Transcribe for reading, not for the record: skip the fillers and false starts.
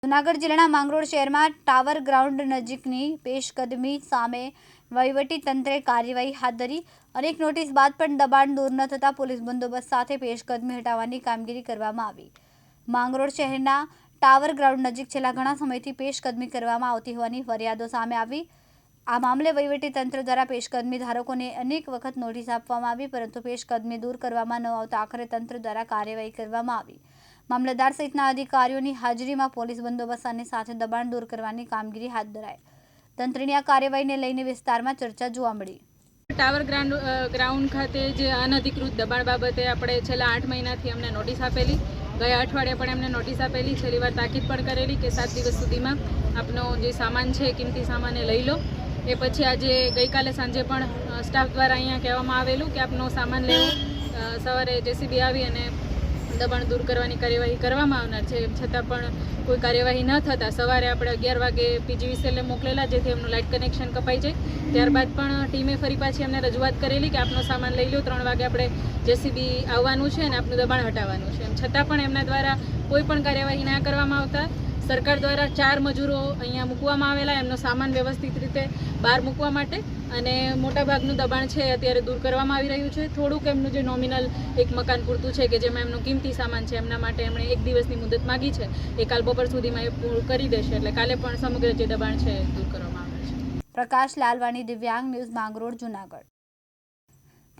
જૂનાગઢ જિલ્લાના માંગરોળ શહેરમાં tower ground નજીકની પેશકદમી સામે વહીવટી તંત્રે કાર્યવાહી હાથ ધરી। અનેક નોટિસ બાદ પણ દબાણ દૂર ન થતાં પોલીસ બંદોબસ્ત સાથે પેશકદમી હટાવવાની કામગીરી કરવામાં આવી। માંગરોળ શહેરના ટાવર ગ્રાઉન્ડ નજીક છેલ્લા ઘણા સમયથી પેશકદમી કરવામાં આવતી હોવાની ફરિયાદો સામે આવી। આ મામલે વહીવટી તંત્ર દ્વારા પેશકદમી ધારકોને અનેક વખત નોટિસ આપવામાં આવી, પરંતુ પેશકદમી દૂર કરવામાં ન આવતા આખરે તંત્ર દ્વારા કાર્યવાહી કરવામાં આવી। મામલતદાર સહિતના અધિકારીઓની હાજરીમાં પોલીસ બંદોબસ્ત અને સાથે દબાણ દૂર કરવાની કામગીરી હાથ ધરાઈ। તંત્રની આ કાર્યવાહીને લઈને વિસ્તારમાં ચર્ચા જોવા મળી। ટાવર ગ્રાઉન્ડ ખાતે જે અનધિકૃત દબાણ બાબતે આપણે છેલ્લા 8 મહિનાથી અમને નોટિસ આપેલી। ગયા અઠવાડિયે પણ એમને નોટિસ આપેલી, છેલ્લી વાર તાકીદ પણ કરેલી કે 7 દિવસ સુધીમાં આપનો જે સામાન છે, કિંમતી સામાન લઈ લો। એ પછી આજે ગઈકાલે સાંજે પણ સ્ટાફ દ્વારા અહીંયા કહેવામાં આવેલું કે આપનો સામાન લેવો। સવારે જેસીબી આવી અને દબાણ દૂર કરવાની કાર્યવાહી કરવામાં આવનાર છે, છતાં પણ કોઈ કાર્યવાહી ન થતાં સવારે આપણે 11 વાગે પીજીવીસીએલને મોકલેલા, જેથી એમનું લાઇટ કનેક્શન કપાઈ જાય। ત્યારબાદ પણ ટીમે ફરી પાછી અમને રજૂઆત કરેલી કે આપનો સામાન લઈ લો, 3 વાગે આપણે જેસીબી આવવાનું છે અને આપનું દબાણ હટાવવાનું છે। એમ છતાં પણ એમના દ્વારા કોઈ પણ કાર્યવાહી ના કરવામાં આવતા સરકાર દ્વારા 4 મજૂરો અહીંયા મૂકવામાં આવેલા, એમનો સામાન વ્યવસ્થિત રીતે બહાર મૂકવા માટે, અને મોટાભાગનું દબાણ છે અત્યારે દૂર કરવામાં આવી રહ્યું છે। થોડુંક એમનું જે નોમિનલ એક મકાન પૂરતું છે કે જેમાં એમનું કિંમતી સામાન છે, એમના માટે એમણે 1 દિવસની મુદત માગી છે, એ કાલ બપોર સુધીમાં એ પૂરું કરી દેશે, એટલે કાલે પણ સમગ્ર જે દબાણ છે દૂર કરવામાં આવે છે। પ્રકાશ લાલવાણી, દિવ્યાંગ ન્યૂઝ, માંગરોળ, જૂનાગઢ।